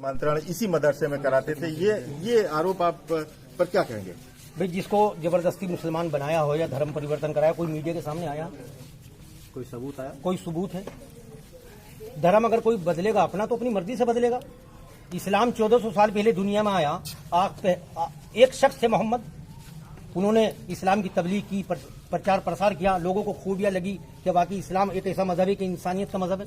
मंत्रण इसी मदरसे में कराते थे। ये आरोप आप पर क्या कहेंगे? भाई, जिसको जबरदस्ती मुसलमान बनाया हो या धर्म परिवर्तन कराया, कोई मीडिया के सामने आया? कोई सबूत आया? कोई सबूत है? धर्म अगर कोई बदलेगा अपना तो अपनी मर्जी से बदलेगा। इस्लाम 1400 साल पहले दुनिया में आया। एक शख्स थे मोहम्मद, उन्होंने इस्लाम की तबलीग की, प्रचार प्रसार किया, लोगों को खूबियां लगी कि बाकी इस्लाम एक ऐसा मजहब है कि इंसानियत का मजहब है।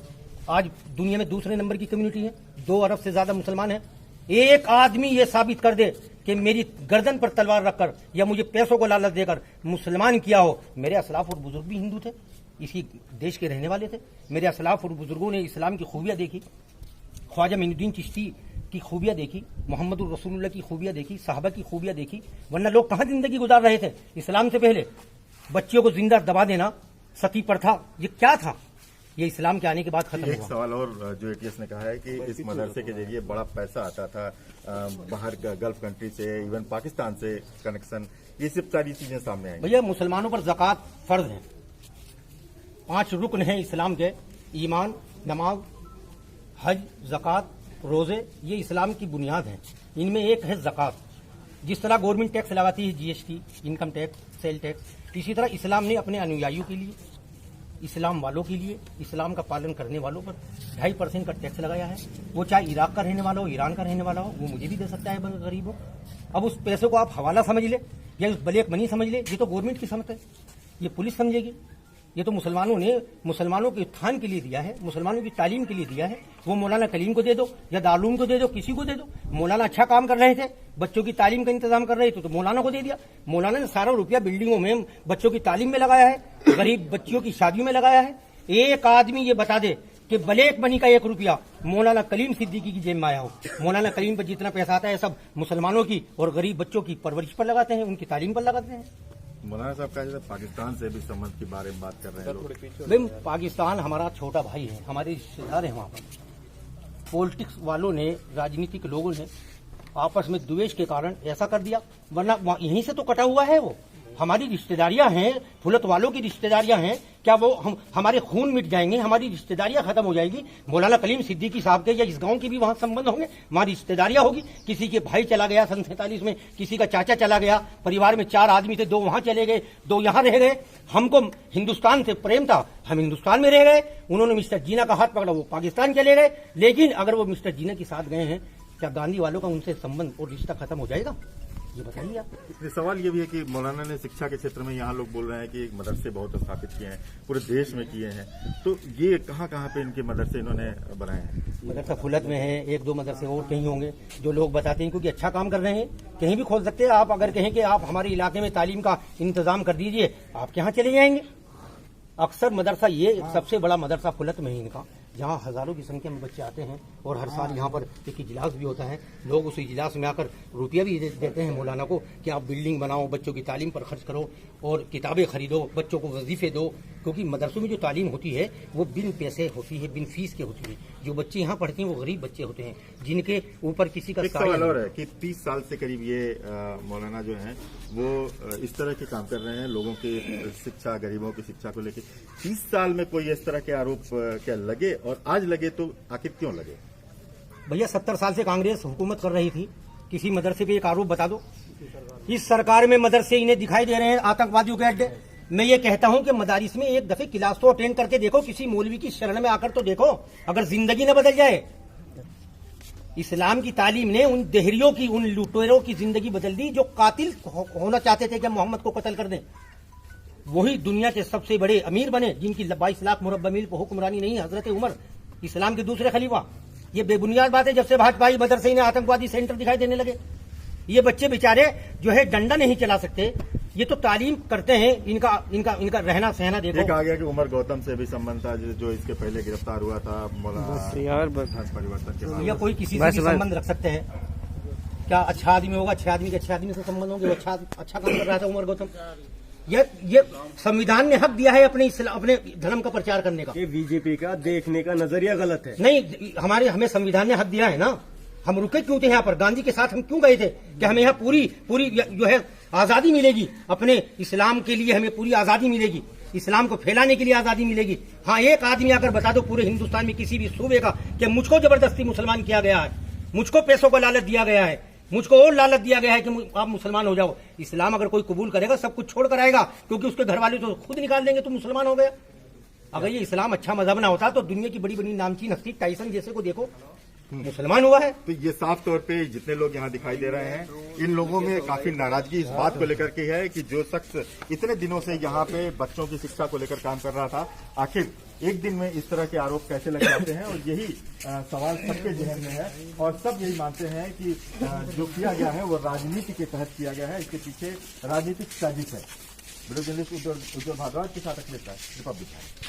आज दुनिया में दूसरे नंबर की कम्युनिटी है, 2 अरब से ज्यादा मुसलमान हैं। एक आदमी ये साबित कर दे कि मेरी गर्दन पर तलवार रखकर या मुझे पैसों को लालच देकर मुसलमान किया हो। मेरे असलाफ और बुजुर्ग भी हिंदू थे, इसी देश के रहने वाले थे। मेरे असलाफ और बुजुर्गों ने इस्लाम की खूबियां देखी, ख्वाजा मोइनुद्दीन चिश्ती की खूबियां देखी, मोहम्मद रसूलुल्लाह की खूबियां देखी, साहबा की खूबियां देखी। वरना लोग कहां जिंदगी गुजार रहे थे इस्लाम से पहले? बच्चियों को जिंदा दबा देना, सती प्रथा, ये क्या था? ये इस्लाम के आने के बाद खत्म हुआ। एक सवाल और जो एटीएस ने कहा है कि इस मदरसे के जरिए बड़ा पैसा आता था बाहर गल्फ कंट्री से, इवन पाकिस्तान से कनेक्शन, ये सब सारी चीजें सामने आई। भैया, मुसलमानों पर ज़कात फर्ज है। 5 रुकन हैं इस्लाम के, ईमान, नमाज, हज, ज़कात, रोजे, ये इस्लाम की बुनियाद है। इनमें एक है ज़कात। जिस तरह गवर्नमेंट टैक्स लगाती है, GST, income tax, sale tax, इसी तरह इस्लाम ने अपने अनुयायियों के लिए, इस्लाम वालों के लिए, इस्लाम का पालन करने वालों पर 2.5% का टैक्स लगाया है। वो चाहे इराक का रहने वाला हो, ईरान का रहने वाला हो, वो मुझे भी दे सकता है गरीब हो। अब उस पैसे को आप हवाला समझ ले या उस ब्लैक मनी समझ ले, ये तो गवर्नमेंट की समझ है, ये पुलिस समझेगी। ये तो मुसलमानों ने मुसलमानों के उत्थान के लिए दिया है, मुसलमानों की तालीम के लिए दिया है। वो मौलाना कलीम को दे दो या दारूम को दे दो, किसी को दे दो। मौलाना अच्छा काम कर रहे थे, बच्चों की तालीम का इंतजाम कर रहे थे, तो मौलाना को दे दिया। मौलाना ने सारा रुपया बिल्डिंगों में बच्चों की तालीम में लगाया है, गरीब बच्चियों की शादियों में लगाया है। एक आदमी ये बता दे कि ब्लैक मनी का 1 रुपया मौलाना कलीम सिद्दीकी की जेब में आया हो। मौलाना कलीम पर जितना पैसा आता है सब मुसलमानों की और गरीब बच्चों की परवरिश पर लगाते हैं, उनकी तालीम पर लगाते हैं। मौलाना साहब कहा पाकिस्तान से भी संबंध के बारे में बात कर रहे हैं लोग। भाई, पाकिस्तान हमारा छोटा भाई है, हमारे रिश्तेदार हैं। वहां पर पॉलिटिक्स वालों ने, राजनीतिक लोगों ने आपस में द्वेष के कारण ऐसा कर दिया, वरना यहीं से तो कटा हुआ है। वो हमारी रिश्तेदारियां हैं, फुलत वालों की रिश्तेदारियां हैं। क्या वो हमारे खून मिट जाएंगे, हमारी रिश्तेदारियां खत्म हो जाएगी? मौलाना कलीम सिद्दीकी साहब के या इस गांव के भी वहां संबंध होंगे, हमारी रिश्तेदारियां होगी। किसी के भाई चला गया सन 47 में, किसी का चाचा चला गया, परिवार में 4 आदमी थे, 2 वहां चले गए, 2 यहां रह गए। हमको हिंदुस्तान से प्रेम था, हम हिंदुस्तान में रह गए। उन्होंने मिस्टर जीना का हाथ पकड़ा, वो पाकिस्तान चले गए। लेकिन अगर वो मिस्टर जीना के साथ गए हैं, क्या गांधी वालों का उनसे संबंध और रिश्ता खत्म हो जाएगा? ये बताइए आप। इसलिए सवाल ये भी है कि मौलाना ने शिक्षा के क्षेत्र में, यहाँ लोग बोल रहे हैं कि मदरसे बहुत स्थापित किए हैं, पूरे देश में किए हैं, तो ये कहाँ पे इनके मदरसे इन्होंने बनाए हैं? मदरसा फुलत में है, 1-2 मदरसे और कहीं होंगे जो लोग बताते हैं, क्योंकि अच्छा काम कर रहे हैं। कहीं भी खोल सकते हैं आप। अगर कहें कि आप हमारे इलाके में तालीम का इंतजाम कर दीजिए, आप यहाँ चले जाएंगे। अक्सर मदरसा, ये सबसे बड़ा मदरसा फुलत में ही इनका, जहाँ हजारों की संख्या में बच्चे आते हैं और हर साल यहाँ पर एक इजलास भी होता है। लोग उस इजलास में आकर रुपया भी देते हैं मौलाना को कि आप बिल्डिंग बनाओ, बच्चों की तालीम पर खर्च करो और किताबें खरीदो, बच्चों को वजीफे दो। क्योंकि मदरसों में जो तालीम होती है वो बिन पैसे होती है, बिन फीस के होती है। जो बच्चे यहाँ पढ़ते हैं वो गरीब बच्चे होते हैं, जिनके ऊपर किसी का सवाल और है कि 30 साल से करीब ये मौलाना जो है वो इस तरह के काम कर रहे हैं, लोगों की शिक्षा, गरीबों की शिक्षा को लेकर। 30 साल में कोई इस तरह के आरोप क्या लगे, और आज लगे तो आखिर क्यों लगे? भैया, 70 साल से कांग्रेस हुकूमत कर रही थी, किसी मदरसे पे एक आरोप बता दो। इस सरकार में मदरसे इन्हें दिखाई दे रहे हैं आतंकवादियों के अड्डे। मैं ये कहता हूं कि मदारिस में एक दफे क्लास तो अटेंड करके देखो, किसी मौलवी की शरण में आकर तो देखो, अगर जिंदगी न बदल जाए। इस्लाम की तालीम ने उन देहरियों की, उन लुटेरों की जिंदगी बदल दी जो कातिल होना चाहते थे कि मोहम्मद को कत्ल कर दें। वही दुनिया के सबसे बड़े अमीर बने, जिनकी 22 लाख मुरब्बा मील पर हुक्मरानी नहीं, हजरत उमर, इस्लाम के दूसरे खलीफा। ये बेबुनियाद बात है जब से भाजपाई मदरसे इन्हें आतंकवादी सेंटर दिखाई देने लगे। ये बच्चे बेचारे जो है डंडा नहीं चला सकते, ये तो तालीम करते हैं। इनका रहना सहना देखो। एक आ गया कि उमर गौतम से भी संबंध था, जो इसके पहले गिरफ्तार हुआ था परिवर्तन के बाद। या कोई किसी से भी संबंध रख सकते हैं क्या? अच्छा आदमी होगा, अच्छे आदमी के अच्छे आदमी से संबंध होंगे। वो अच्छा काम कर रहा था उमर गौतम। ये संविधान ने हक दिया है अपने धर्म का प्रचार करने का। ये बीजेपी का देखने का नजरिया गलत है। नहीं, हमें संविधान ने हक दिया है ना। हम रुके क्यों थे यहाँ पर? गांधी के साथ हम क्यों गए थे कि हमें यहाँ पूरी जो है आजादी मिलेगी, अपने इस्लाम के लिए हमें पूरी आजादी मिलेगी, इस्लाम को फैलाने के लिए आजादी मिलेगी। हाँ, एक आदमी आकर बता दो पूरे हिंदुस्तान में किसी भी सूबे का कि मुझको जबरदस्ती मुसलमान किया गया है, मुझको पैसों का लालच दिया गया है, मुझको और लालच दिया गया है कि आप मुसलमान हो जाओ। इस्लाम अगर कोई कबूल करेगा सब कुछ छोड़ कर आएगा, क्योंकि उसके घर वाले तो खुद निकाल देंगे तो मुसलमान हो गया। अगर ये इस्लाम अच्छा मजहब ना होता तो दुनिया की बड़ी बड़ी नामचीन हस्ती टाइसन जैसे को देखो मुसलमान हुआ है। तो ये साफ तौर पे जितने लोग यहाँ दिखाई दे रहे हैं, इन लोगों में काफी नाराजगी इस बात को लेकर के है कि जो शख्स इतने दिनों से यहाँ पे बच्चों की शिक्षा को लेकर काम कर रहा था, आखिर एक दिन में इस तरह के आरोप कैसे लग जाते हैं। और यही सवाल सबके जहन में है और सब यही मानते हैं कि जो किया गया है वो राजनीति के तहत किया गया है, इसके पीछे राजनीतिक साजिश है। वीडियो जर्नलिस्ट उज्जवल भारद्वाज के साथ अखिलेश रिपब्लिक।